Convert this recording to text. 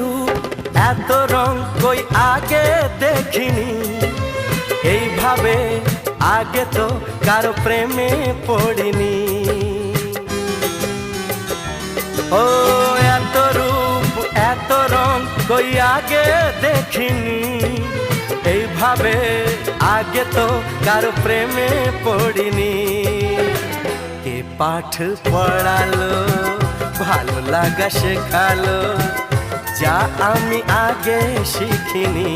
রূপ এত রং কই আগে দেখিনি, এইভাবে আগে তো কারো প্রেমে পড়িনি। ও এত রূপ এত রং কই আগে দেখিনি, এইভাবে আগে তো কারো প্রেমে পড়িনি। কে পাঠ পড়ালো ভালো লাগা শেখালো, যা আমি আগে শিখিনি।